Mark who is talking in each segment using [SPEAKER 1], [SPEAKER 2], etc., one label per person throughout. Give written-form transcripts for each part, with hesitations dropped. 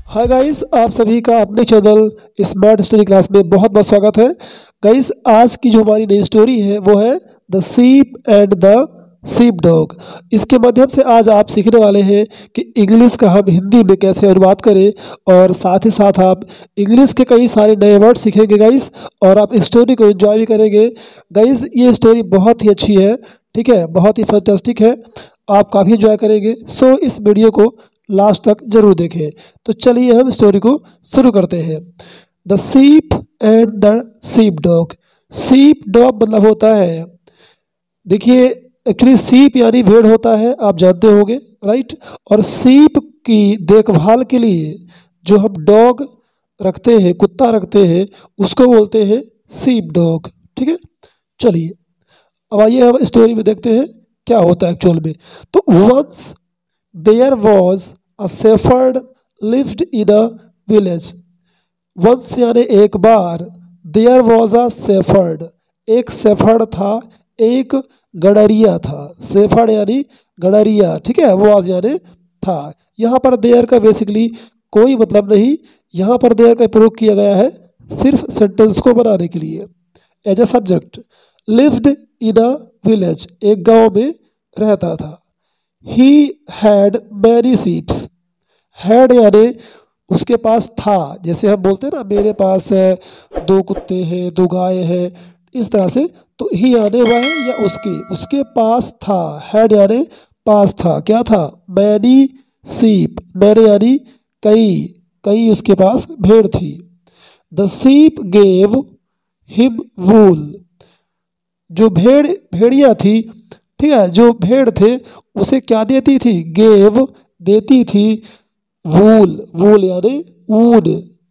[SPEAKER 1] Hi guys, आप सभी का अपने चैनल स्मार्ट स्टडी क्लास में बहुत बहुत स्वागत है। गाइस, आज की जो हमारी नई स्टोरी है वो है the ship and the ship dog. इसके माध्यम से आज आप सीखने वाले हैं कि इंग्लिश का हम हिंदी में कैसे अनुवाद करें और साथ ही साथ आप इंग्लिश के कई सारे नए वर्ड सीखेंगे गाइस, और आप इस स्टोरी को एंजॉय भी करेंगे। गाइस, ये स्टोरी बहुत ही अच्छी है, ठीक है, बहुत ही फैंटास्टिक है, आप काफ़ी एंजॉय करेंगे। सो इस वीडियो को लास्ट तक जरूर देखें। तो चलिए हम स्टोरी को शुरू करते हैं। The ship and the ship dog. सीप डॉग मतलब होता है, देखिए एक्चुअली सीप यानी भेड़ होता है, आप जानते होंगे, राइट। और सीप की देखभाल के लिए जो हम डॉग रखते हैं, कुत्ता रखते हैं, उसको बोलते हैं सीप डॉग, ठीक है। चलिए अब आइए हम स्टोरी में देखते हैं क्या होता है एक्चुअल में। तो once there was a shepherd lived in a village. Once यानी एक बार, देयर वॉज अ शेफर्ड, एक शेफर्ड था, एक गडरिया था। शेफर्ड यानी गडरिया, ठीक है, वॉज यानी था। यहाँ पर देयर का बेसिकली कोई मतलब नहीं, यहाँ पर देयर का प्रयोग किया गया है सिर्फ सेंटेंस को बनाने के लिए as a subject. Lived in a village, एक गांव में रहता था। He had many sheeps. Had यानी उसके पास था, जैसे हम बोलते हैं ना मेरे पास है, दो कुत्ते हैं, दो गाय हैं, इस तरह से। तो ही आने वह या उसके पास था। हैड यानी पास था, क्या था, मैनी सीप, मैनी यानी कई, कई उसके पास भेड़ थी। द सीप गेव हिम वूल। जो भेड़िया थी, ठीक है, जो भेड़ थे उसे क्या देती थी, गेव देती थी, वूल, वूल यानी ऊन,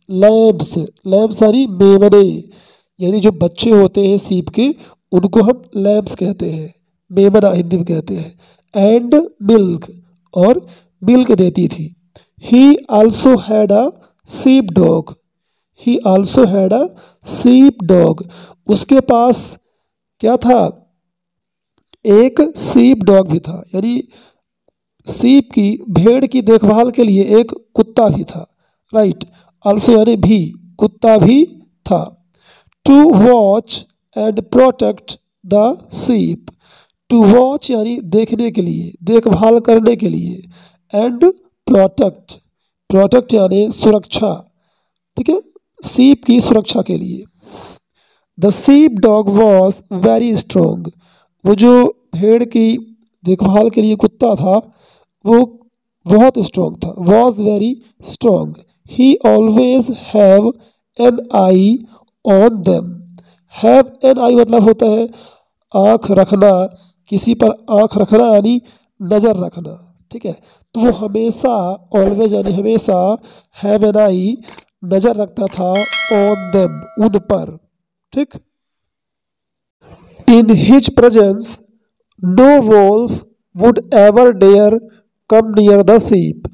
[SPEAKER 1] लैम्स, लैम्स यानी मेमने, यानी जो बच्चे होते हैं सीप के उनको हम लैम्स कहते हैं, मेमना हिंदी में कहते हैं। एंड मिल्क, और मिल्क देती थी। ही आल्सो हैड अ सीप dog. He also had a सीप डॉग। उसके पास क्या था, एक सीप डॉग भी था, यानी सीप की, भेड़ की देखभाल के लिए एक कुत्ता भी था, राइट। आल्सो यानी भी, कुत्ता भी था। To watch and protect the sheep. To watch यानी देखने के लिए, देखभाल करने के लिए, एंड प्रोटेक्ट, प्रोटेक्ट यानी सुरक्षा, ठीक है, सीप की सुरक्षा के लिए। The ship dog was very strong. वो जो भेड़ की देखभाल के लिए कुत्ता था वो बहुत स्ट्रोंग था, was very strong. He always have an eye on them. Have an eye मतलब होता है आँख रखना, किसी पर आँख रखना यानी नज़र रखना, ठीक है। तो वो हमेशा, ऑलवेज यानी हमेशा, हैव एन आई नज़र रखता था, ऑन देम उन पर, ठीक। In his presence no wolf would ever dare come near the sheep.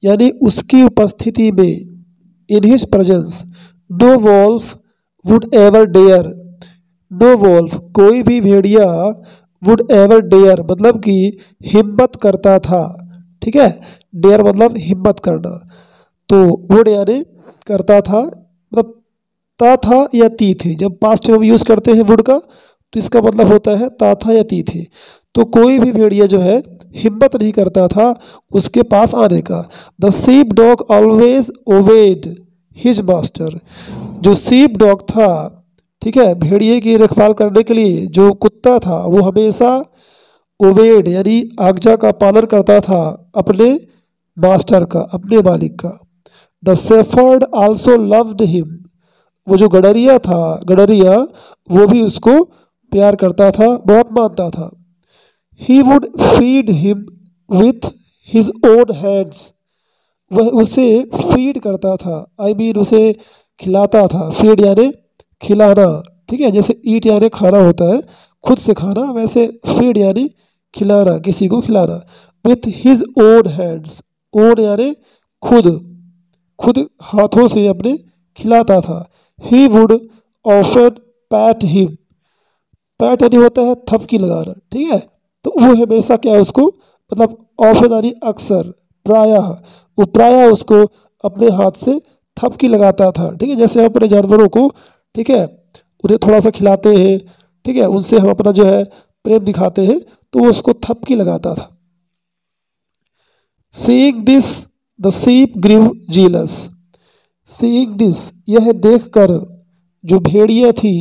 [SPEAKER 1] यानी उसकी उपस्थिति में, in his presence, no wolf would ever dare, no wolf कोई भी भेड़िया, वुड एवर डेयर मतलब कि हिम्मत करता था, ठीक है। डेयर मतलब हिम्मत करना, तो वुड यानी करता था, मतलब ता था या ती थी, जब पास्ट में हम यूज़ करते हैं वुड का तो इसका मतलब होता है ता था या ती थी। तो कोई भी भेड़िया जो है हिम्मत नहीं करता था उसके पास आने का। The ship dog always ओवेड his master. जो सीप डॉग था, ठीक है, भेड़िए की देखभाल करने के लिए जो कुत्ता था वो हमेशा ओवेड यानी आज्ञा का पालन करता था अपने मास्टर का, अपने मालिक का। The shepherd also loved him. वो जो गडरिया था, गडरिया, वो भी उसको प्यार करता था, बहुत मानता था। He would feed him with his own hands. वह उसे फीड करता था, आई मीन उसे खिलाता था। फीड यानी खिलाना, ठीक है, जैसे ईट यानी खाना होता है, खुद से खाना, वैसे फीड यानी खिलाना, किसी को खिलाना। With his own hands, own यानी खुद, खुद हाथों से अपने खिलाता था। He would often PAT him. PAT यानी होता है थपकी लगाना, ठीक है। तो वो हमेशा क्या है उसको, मतलब ऑफन यानी अक्सर, प्रायः, वो प्रायः उसको अपने हाथ से थपकी लगाता था। ठीक है, जैसे हम अपने जानवरों को, ठीक है, उन्हें थोड़ा सा खिलाते हैं, ठीक है, उनसे हम अपना जो है प्रेम दिखाते हैं, तो वो उसको थपकी लगाता था। Seeing this, the sheep grew jealous. Seeing this, यह देखकर जो भेड़िया थी,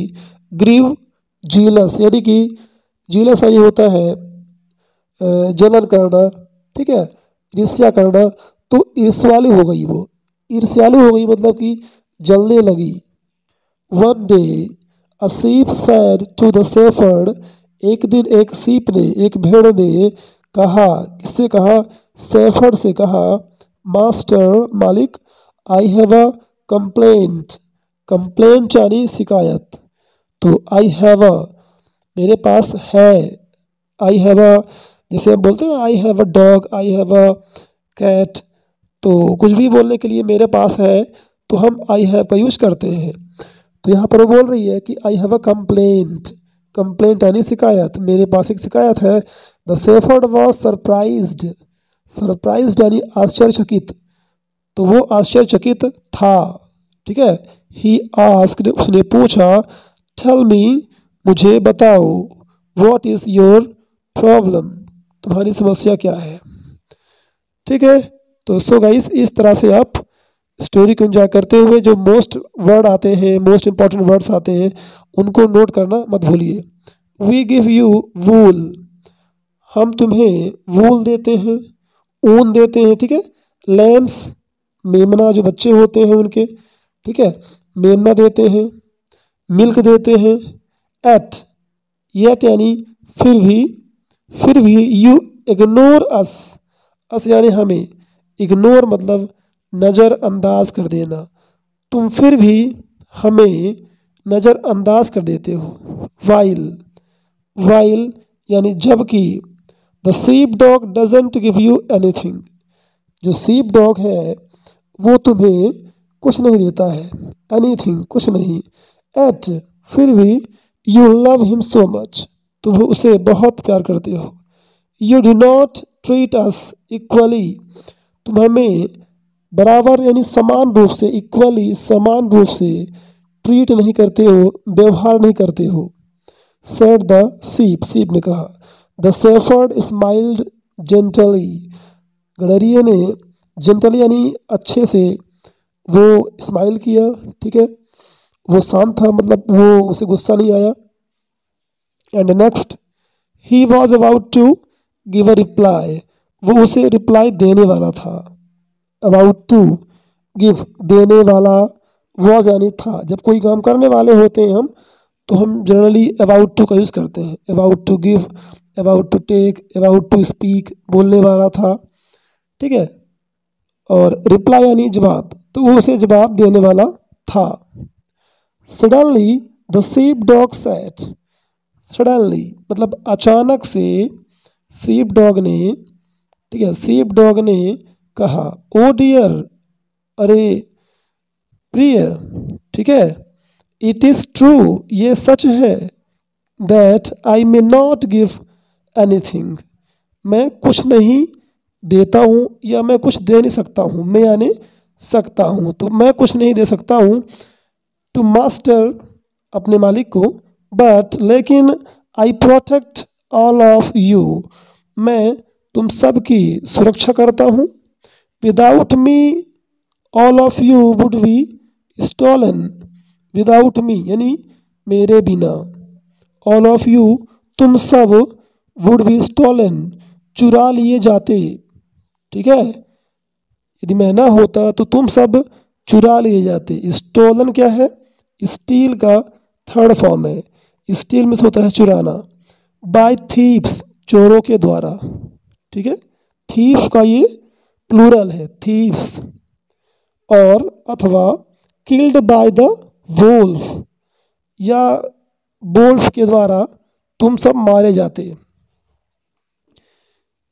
[SPEAKER 1] grew jealous, यानी कि jealous यानी होता है जलन करना, ठीक है, ईर्ष्या करना। तो ईर्ष्यालु हो गई, वो ईर्ष्यालु हो गई मतलब कि जलने लगी। One day a sheep said to the shepherd, एक दिन एक सीप ने, एक भेड़ ने कहा, किससे कहा? शेफर्ड से कहा, मास्टर, मालिक, आई हैव अ कंप्लेंट। कंप्लेंट यानी शिकायत। तो आई हैव अ, मेरे पास है। आई हैव अ, जैसे हम बोलते हैं ना, I have a dog, I have a cat, तो कुछ भी बोलने के लिए मेरे पास है तो हम आई हैव का यूज करते हैं। तो यहाँ पर वो बोल रही है कि आई हैव अ कंप्लेंट। कंप्लेंट यानी शिकायत, मेरे पास एक शिकायत है। The shepherd was surprised. Surprised यानी आश्चर्यचकित, तो वो आश्चर्यचकित था। ठीक है, ही आस्क्ड, उसने पूछा, टेल मी, मुझे बताओ, व्हाट इज योर प्रॉब्लम, तुम्हारी समस्या क्या है। ठीक है, तो सो गाइस, इस तरह से आप स्टोरी को एंजॉय करते हुए जो मोस्ट वर्ड आते हैं, मोस्ट इंपॉर्टेंट वर्ड्स आते हैं, उनको नोट करना मत भूलिए। वी गिव यू वूल, हम तुम्हें वूल देते हैं, ऊन देते हैं। ठीक है, लैम्स, मेमना जो बच्चे होते हैं उनके, ठीक है, मेमना देते हैं, मिल्क देते हैं। एट, येट यानी फिर भी यू इग्नोर अस, अस यानी हमें, इग्नोर मतलब नज़रअंदाज कर देना, तुम फिर भी हमें नज़रअंदाज कर देते हो। वाइल, वाइल यानी जबकि। The ship dog doesn't give you anything, जो सीप डॉग है वो तुम्हें कुछ नहीं देता है। एनीथिंग, कुछ नहीं। एट, फिर भी you love him so much, तुम उसे बहुत प्यार करते हो। You do not treat us equally, तुम हमें बराबर यानी समान रूप से, इक्वली समान रूप से ट्रीट नहीं करते हो, व्यवहार नहीं करते हो। सेड द सीप, सीप ने कहा। द शेफर्ड स्माइल्ड जेंटली, गडरिये ने जेंटली यानी अच्छे से वो स्माइल किया। ठीक है, वो शांत था, मतलब वो उसे गुस्सा नहीं आया। And next, he was about to give a reply, वो उसे रिप्लाई देने वाला था। अबाउट टू, गिव देने वाला, वॉज यानी था। जब कोई काम करने वाले होते हैं हम, तो हम जनरली अबाउट टू का यूज़ करते हैं। About to give, about to take, about to speak, बोलने वाला था। ठीक है, और रिप्लाई यानी जवाब, तो वो उसे जवाब देने वाला था। Suddenly the ship dog set, suddenly मतलब अचानक से, सीप डॉग ने, ठीक है, सीप डॉग ने कहा, ओ डियर, अरे प्रिय, ठीक है, इट इज़ ट्रू, ये सच है, that I may not give anything, मैं कुछ नहीं देता हूँ या मैं कुछ दे नहीं सकता हूँ। मैं यानी सकता हूँ, तो मैं कुछ नहीं दे सकता हूँ। टू मास्टर, अपने मालिक को। बट लेकिन, I protect all of you, मैं तुम सब की सुरक्षा करता हूँ। Without me all of you would be stolen, without me यानी मेरे बिना, ऑल ऑफ यू तुम सब, वुड बी स्टोलन चुरा लिए जाते। ठीक है, यदि मैं ना होता तो तुम सब चुरा लिए जाते। स्टोलन क्या है? स्टील का थर्ड फॉर्म है। स्टील में से होता है चुराना। बाय थीव्स, चोरों के द्वारा। ठीक है, थीफ का ये प्लूरल है, थीव्स। और अथवा किल्ड बाय द वोल्फ, या वोल्फ के द्वारा तुम सब मारे जाते।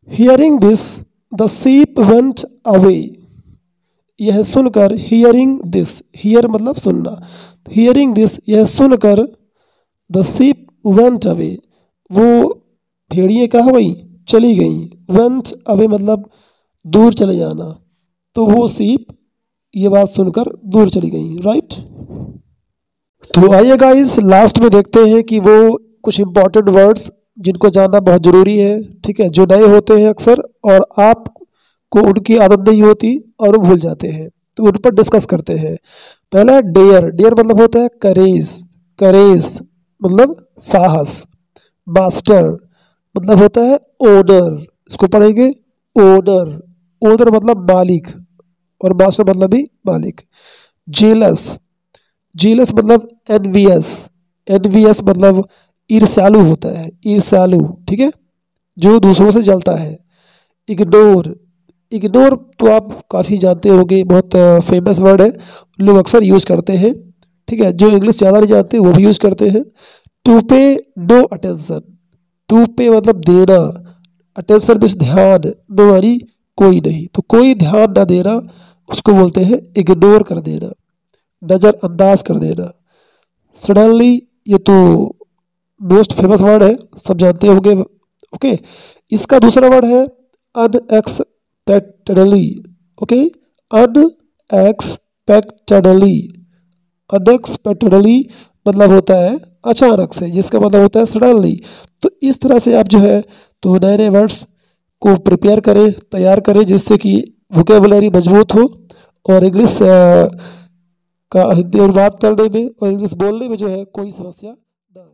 [SPEAKER 1] Hearing this the ship went away, यह सुनकर, हियरिंग दिस, हियर मतलब सुनना, हियरिंग दिस यह सुनकर, द सीप वेंट अवे, वो भेड़िए क्या हो गई? चली गई। वेंट अवे मतलब दूर चले जाना। तो वो सीप ये बात सुनकर दूर चली गई। राइट। तो आइए गाइस लास्ट में देखते हैं कि वो कुछ इंपॉर्टेंट वर्ड्स जिनको जानना बहुत ज़रूरी है, ठीक है, जो नए होते हैं अक्सर और आपको उनकी आदत नहीं होती और वो भूल जाते हैं, तो उन पर डिस्कस करते हैं। पहला डेयर। डेयर मतलब होता है करेज। करेज मतलब साहस। मास्टर मतलब होता है ओनर। इसको पढ़ेंगे ओनर। ओनर मतलब मालिक और मास्टर मतलब भी मालिक। जेलस। जेलस मतलब एनवियस। एनवियस मतलब ईर्ष्यालु होता है, ईर्ष्यालु, ठीक है, जो दूसरों से जलता है। इग्नोर। इग्नोर तो आप काफ़ी जानते होंगे, बहुत फेमस वर्ड है, लोग अक्सर यूज़ करते हैं, ठीक है, जो इंग्लिश ज़्यादा नहीं जानते वो भी यूज़ करते हैं। टू पे नो अटेंशन। टू पे मतलब देना, अटेंशन मीन्स ध्यान, नो यानी कोई नहीं, तो कोई ध्यान ना देना उसको बोलते हैं इग्नोर कर देना, नज़रअंदाज कर देना। सडनली, ये तो मोस्ट फेमस वर्ड है, सब जानते होंगे। ओके, इसका दूसरा वर्ड है अनएक्सपेक्टेडली। Okay, unexpectedly. अनएक्सपेक्टेडली मतलब होता है अचानक से, जिसका मतलब होता है सडनली। तो इस तरह से आप जो है तो नए नए वर्ड्स को प्रिपेयर करें, तैयार करें, जिससे कि वोकेबुलरी मजबूत हो और इंग्लिश का हिंदी अनुवाद करने में और इंग्लिश बोलने में जो है कोई समस्या ना आए।